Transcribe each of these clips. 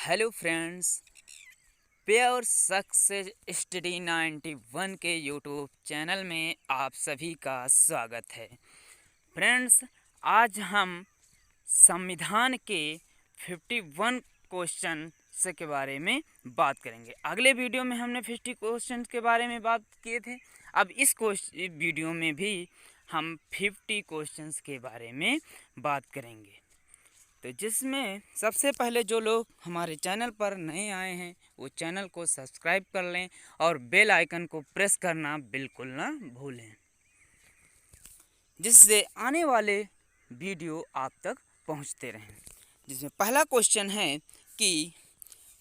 Hello friends, pure success study 91 के YouTube channel में आप सभी का स्वागत है। फ्रेंड्स, आज हम संविधान के 51 क्वेश्चन के बारे में बात करेंगे। अगले वीडियो में हमने 50 क्वेश्चन के बारे में बात किए थे। अब इस वीडियो में भी हम 50 क्वेश्चंस के बारे में बात करेंगे। तो जिसमें सबसे पहले जो लोग हमारे चैनल पर नए आए हैं वो चैनल को सब्सक्राइब कर लें और बेल आइकन को प्रेस करना बिल्कुल ना भूलें, जिससे आने वाले वीडियो आप तक पहुंचते रहें। जिसमें पहला क्वेश्चन है कि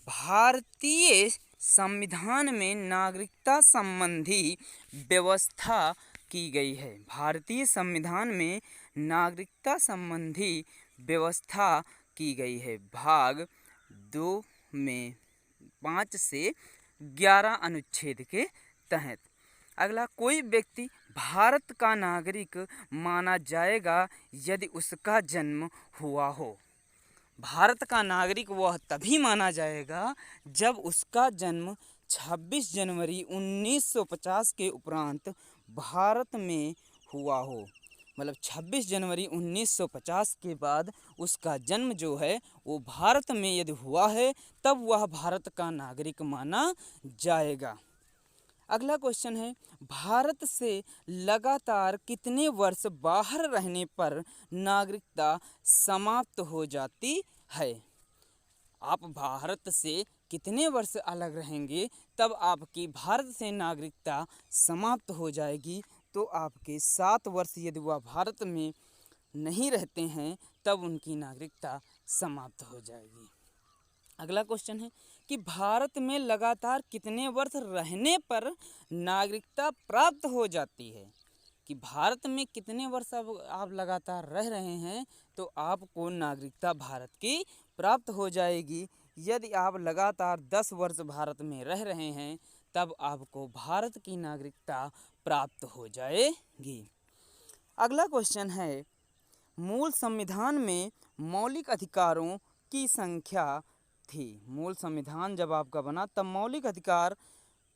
भारतीय संविधान में नागरिकता संबंधी व्यवस्था की गई है। भारतीय संविधान में नागरिकता संबंधी व्यवस्था की गई है। भाग 2 में 5 से 11 अनुच्छेद के तहत। अगला, कोई व्यक्ति भारत का नागरिक माना जाएगा यदि उसका जन्म हुआ हो। भारत का नागरिक वह तभी माना जाएगा जब उसका जन्म 26 जनवरी 1950 के उपरांत भारत में हुआ हो। मतलब 26 जनवरी 1950 के बाद उसका जन्म जो है वो भारत में यदि हुआ है तब वह भारत का नागरिक माना जाएगा। अगला क्वेश्चन है, भारत से लगातार कितने वर्ष बाहर रहने पर नागरिकता समाप्त हो जाती है। आप भारत से कितने वर्ष अलग रहेंगे तब आपकी भारत से नागरिकता समाप्त हो जाएगी। तो आपके 7 वर्ष यदि वह भारत में नहीं रहते हैं तब उनकी नागरिकता समाप्त हो जाएगी। अगला क्वेश्चन है कि भारत में लगातार कितने वर्ष रहने पर नागरिकता प्राप्त हो जाती है। कि भारत में कितने वर्ष अब आप लगातार रह रहे हैं तो आपको नागरिकता भारत की प्राप्त हो जाएगी। यदि आप लगातार 10 वर्ष भारत में रह रहे हैं तब आपको भारत की नागरिकता प्राप्त हो जाएगी। अगला क्वेश्चन है, मूल संविधान में मौलिक अधिकारों की संख्या थी। मूल संविधान जब आपका बना तब मौलिक अधिकार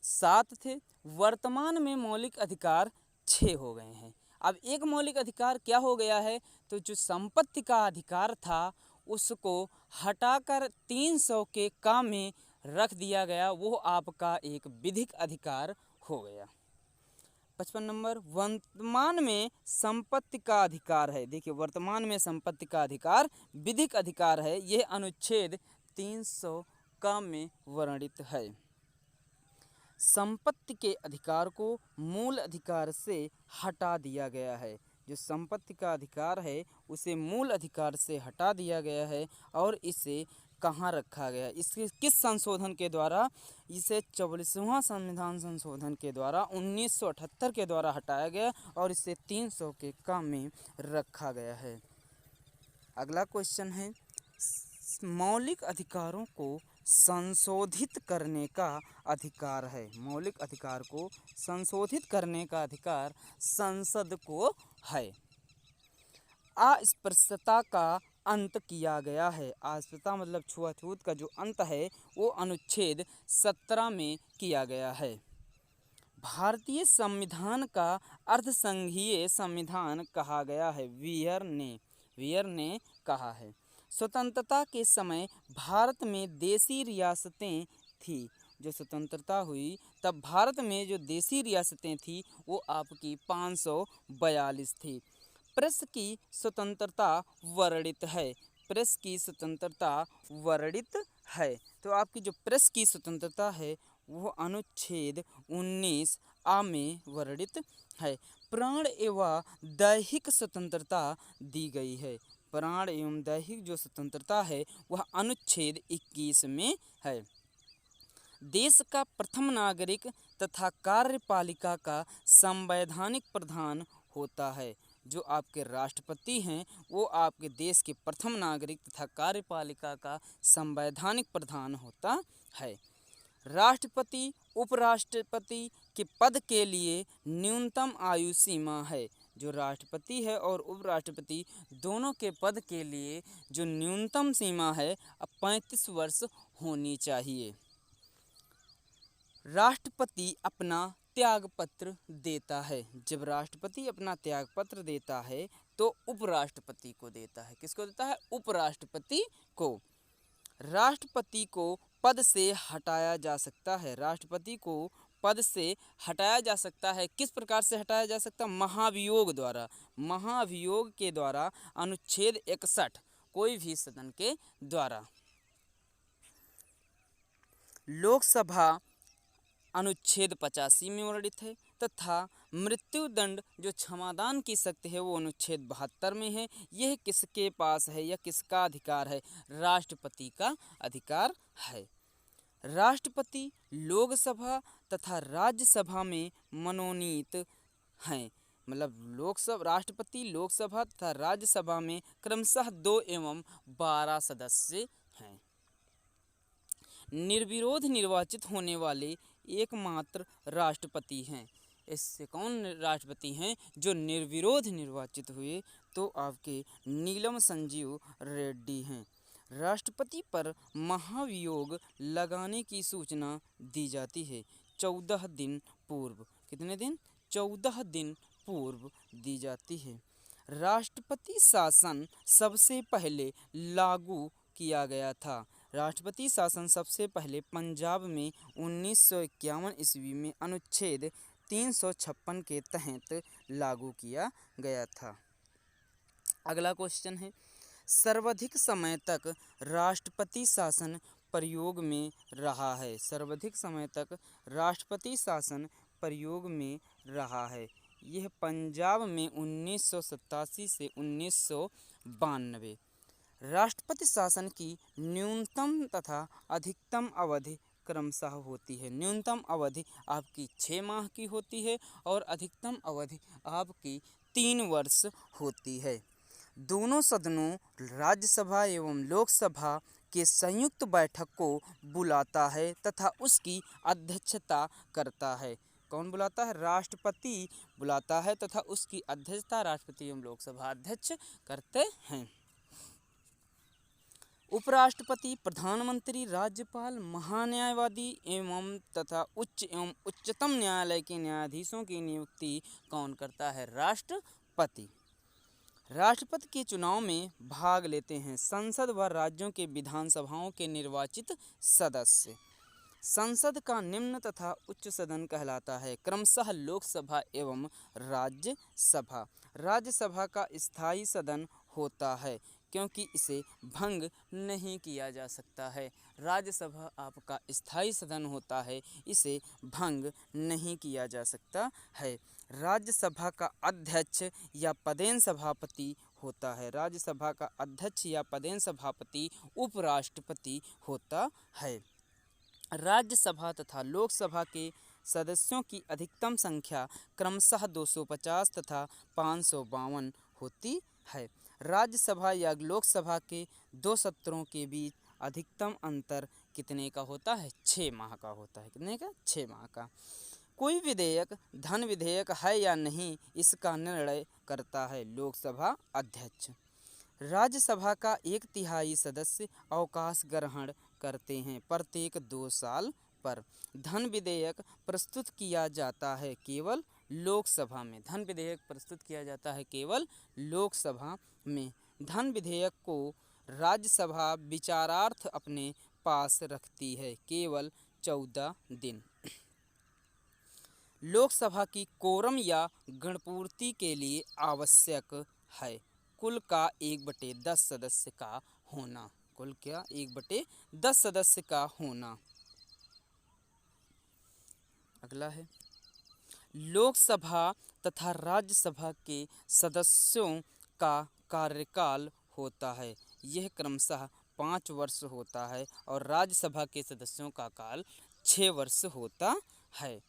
7 थे। वर्तमान में मौलिक अधिकार 6 हो गए हैं। अब एक मौलिक अधिकार क्या हो गया है, तो जो संपत्ति का अधिकार था उसको हटाकर 300 के काम में रख दिया गया। वो आपका एक विधिक अधिकार हो गया। 55 नंबर, वर्तमान में संपत्ति का अधिकार है। देखिए, वर्तमान में संपत्ति का अधिकार विधिक अधिकार है। यह अनुच्छेद 300 का में वर्णित है। संपत्ति के अधिकार को मूल अधिकार से हटा दिया गया है। जो संपत्ति का अधिकार है उसे मूल अधिकार से हटा दिया गया है। और इसे कहाँ रखा गया, इसके किस संशोधन के द्वारा? इसे 44वां संविधान संशोधन के द्वारा 1978 के द्वारा हटाया गया और इसे 300 के काम में रखा गया है। अगला क्वेश्चन है, मौलिक अधिकारों को संशोधित करने का अधिकार है। मौलिक अधिकार को संशोधित करने का अधिकार संसद को है। अस्पृश्यता का अंत किया गया है। अस्पृश्यता मतलब छुआछूत का जो अंत है वो अनुच्छेद 17 में किया गया है। भारतीय संविधान का अर्धसंघीय संविधान कहा गया है। वियर ने कहा है। स्वतंत्रता के समय भारत में देसी रियासतें थी। जो स्वतंत्रता हुई तब भारत में जो देसी रियासतें थी वो आपकी 542 थी। प्रेस की स्वतंत्रता वर्णित है। प्रेस की स्वतंत्रता वर्णित है। तो आपकी जो प्रेस की स्वतंत्रता है वो अनुच्छेद 19 आ में वर्णित है। प्राण एवं दैहिक स्वतंत्रता दी गई है। प्राण एवं दैहिक जो स्वतंत्रता है वह अनुच्छेद 21 में है। देश का प्रथम नागरिक तथा कार्यपालिका का संवैधानिक प्रधान होता है। जो आपके राष्ट्रपति हैं वो आपके देश के प्रथम नागरिक तथा कार्यपालिका का संवैधानिक प्रधान होता है। राष्ट्रपति उपराष्ट्रपति के पद के लिए न्यूनतम आयु सीमा है। जो राष्ट्रपति है और उपराष्ट्रपति दोनों के पद के लिए जो न्यूनतम सीमा है अब 35 वर्ष होनी चाहिए। राष्ट्रपति अपना त्यागपत्र देता है। जब राष्ट्रपति अपना त्यागपत्र देता है तो उपराष्ट्रपति को देता है। किसको देता है? उपराष्ट्रपति को। राष्ट्रपति को पद से हटाया जा सकता है। राष्ट्रपति को पद से हटाया जा सकता है। किस प्रकार से हटाया जा सकता है? महाभियोग द्वारा। महाभियोग के द्वारा अनुच्छेद 61 कोई भी सदन के द्वारा। लोकसभा अनुच्छेद 85 में वर्णित है तथा मृत्युदंड जो क्षमादान की शक्ति है वो अनुच्छेद 72 में है। यह किसके पास है या किसका अधिकार है? राष्ट्रपति का अधिकार है। राष्ट्रपति लोकसभा तथा राज्यसभा में मनोनीत हैं। मतलब राष्ट्रपति लोकसभा तथा राज्यसभा में क्रमशः 2 एवं 12 सदस्य हैं। निर्विरोध निर्वाचित होने वाले एकमात्र राष्ट्रपति हैं। इससे कौन राष्ट्रपति हैं जो निर्विरोध निर्वाचित हुए? तो आपके नीलम संजीव रेड्डी हैं। राष्ट्रपति पर महाभियोग लगाने की सूचना दी जाती है 14 दिन पूर्व। कितने दिन? 14 दिन पूर्व दी जाती है। राष्ट्रपति शासन सबसे पहले लागू किया गया था। राष्ट्रपति शासन सबसे पहले पंजाब में 1951 ईस्वी में अनुच्छेद 356 के तहत लागू किया गया था। अगला क्वेश्चन है, सर्वाधिक समय तक राष्ट्रपति शासन प्रयोग में रहा है। सर्वाधिक समय तक राष्ट्रपति शासन प्रयोग में रहा है। यह पंजाब में 1987 से 1992। राष्ट्रपति शासन की न्यूनतम तथा अधिकतम अवधि क्रमशः होती है। न्यूनतम अवधि आपकी 6 माह की होती है और अधिकतम अवधि आपकी 3 वर्ष होती है। दोनों सदनों राज्यसभा एवं लोकसभा के संयुक्त बैठक को बुलाता है तथा उसकी अध्यक्षता करता है। कौन बुलाता है? राष्ट्रपति बुलाता है तथा उसकी अध्यक्षता राष्ट्रपति एवं लोकसभा अध्यक्ष करते हैं। उपराष्ट्रपति प्रधानमंत्री, राज्यपाल, महान्यायवादी एवं तथा उच्च एवं उच्चतम न्यायालय के न्यायाधीशों की नियुक्ति कौन करता है? राष्ट्रपति। राष्ट्रपति के चुनाव में भाग लेते हैं संसद व राज्यों के विधानसभाओं के निर्वाचित सदस्य। संसद का निम्न तथा उच्च सदन कहलाता है क्रमशः लोकसभा एवं राज्यसभा। राज्यसभा का स्थायी सदन होता है क्योंकि इसे भंग नहीं किया जा सकता है। राज्यसभा आपका स्थायी सदन होता है, इसे भंग नहीं किया जा सकता है। राज्यसभा का अध्यक्ष या पदेन सभापति होता है। राज्यसभा का अध्यक्ष या पदेन सभापति उपराष्ट्रपति होता है। राज्यसभा तथा लोकसभा के सदस्यों की अधिकतम संख्या क्रमशः 250 तथा 552 होती है। राज्यसभा या लोकसभा के 2 सत्रों के बीच अधिकतम अंतर कितने का होता है? 6 माह का होता है। कितने का? 6 माह का। कोई विधेयक धन विधेयक है या नहीं, इसका निर्णय करता है लोकसभा अध्यक्ष। राज्यसभा का 1/3 सदस्य अवकाश ग्रहण करते हैं प्रत्येक 2 साल पर। धन विधेयक प्रस्तुत किया जाता है केवल लोकसभा में। धन विधेयक प्रस्तुत किया जाता है केवल लोकसभा में। धन विधेयक को राज्यसभा विचारार्थ अपने पास रखती है केवल 14 दिन। लोकसभा की कोरम या गणपूर्ति के लिए आवश्यक है कुल का 1/10 सदस्य का होना। कुल क्या? 1/10 सदस्य का होना। अगला है, लोकसभा तथा राज्यसभा के सदस्यों का कार्यकाल होता है। यह क्रमशः 5 वर्ष होता है और राज्यसभा के सदस्यों का काल 6 वर्ष होता है।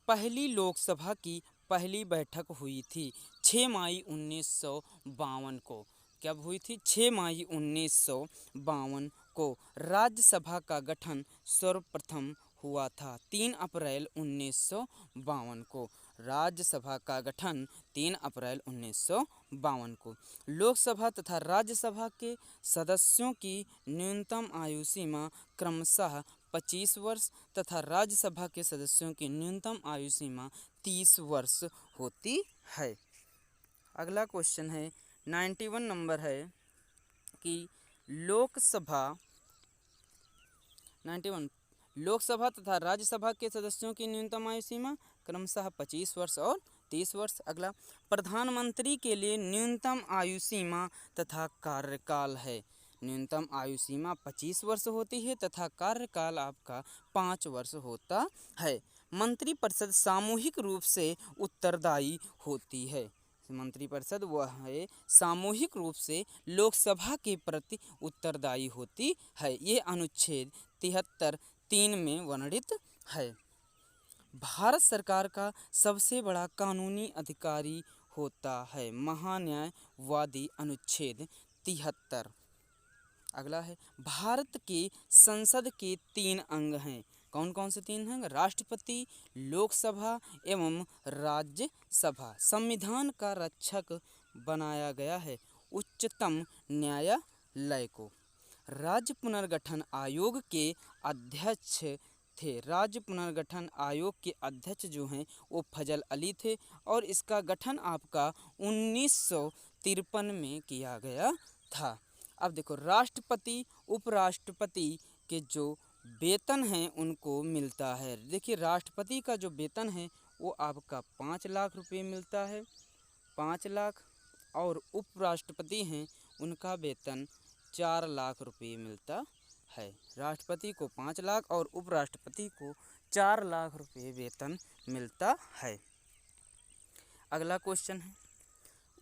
पहली लोकसभा की पहली बैठक हुई थी 6 मई 1952 को। कब हुई थी? 6 मई 1952 को। राज्यसभा का गठन सर्वप्रथम हुआ था 3 अप्रैल 1952 को। राज्यसभा का गठन 3 अप्रैल 1952 को। लोकसभा तथा राज्यसभा के सदस्यों की न्यूनतम आयु सीमा क्रमशः 25 वर्ष तथा राज्यसभा के सदस्यों की न्यूनतम आयु सीमा 30 वर्ष होती है। अगला क्वेश्चन है 91 नंबर है कि लोकसभा तथा राज्यसभा के सदस्यों की न्यूनतम आयु सीमा क्रमशः 25 वर्ष और 30 वर्ष। अगला, प्रधानमंत्री के लिए न्यूनतम आयु सीमा तथा कार्यकाल है। न्यूनतम आयु सीमा 25 वर्ष होती है तथा कार्यकाल आपका 5 वर्ष होता है। मंत्रिपरिषद सामूहिक रूप से उत्तरदायी होती है। मंत्रिपरिषद वह है सामूहिक रूप से लोकसभा के प्रति उत्तरदायी होती है। ये अनुच्छेद 73(3) में वर्णित है। भारत सरकार का सबसे बड़ा कानूनी अधिकारी होता है महान्यायवादी, अनुच्छेद 73। अगला है, भारत की संसद के 3 अंग हैं। कौन कौन से 3 हैं? राष्ट्रपति, लोकसभा एवं राज्यसभा। संविधान का रक्षक बनाया गया है उच्चतम न्यायालय को। राज्य पुनर्गठन आयोग के अध्यक्ष थे। राज्य पुनर्गठन आयोग के अध्यक्ष जो हैं वो फजल अली थे और इसका गठन आपका 1953 में किया गया था। अब देखो, राष्ट्रपति उपराष्ट्रपति के जो वेतन हैं उनको मिलता है। देखिए, राष्ट्रपति का जो वेतन है वो आपका 5 लाख रुपये मिलता है, 5 लाख, और उपराष्ट्रपति हैं उनका वेतन 4 लाख रुपये मिलता है। राष्ट्रपति को 5 लाख और उपराष्ट्रपति को 4 लाख रुपये वेतन मिलता है। अगला क्वेश्चन है,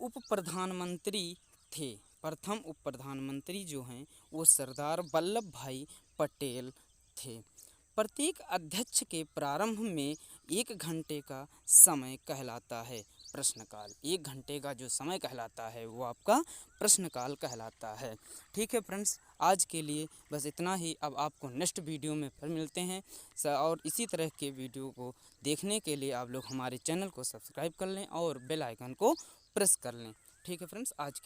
उप प्रधानमंत्री थे। प्रथम उप प्रधानमंत्री जो हैं वो सरदार वल्लभ भाई पटेल थे। प्रत्येक अध्यक्ष के प्रारंभ में 1 घंटे का समय कहलाता है प्रश्नकाल। 1 घंटे का जो समय कहलाता है वो आपका प्रश्नकाल कहलाता है। ठीक है फ्रेंड्स, आज के लिए बस इतना ही। अब आपको नेक्स्ट वीडियो में फिर मिलते हैं और इसी तरह के वीडियो को देखने के लिए आप लोग हमारे चैनल को सब्सक्राइब कर लें और बेल आइकन को प्रेस कर लें। ठीक है फ्रेंड्स, आज के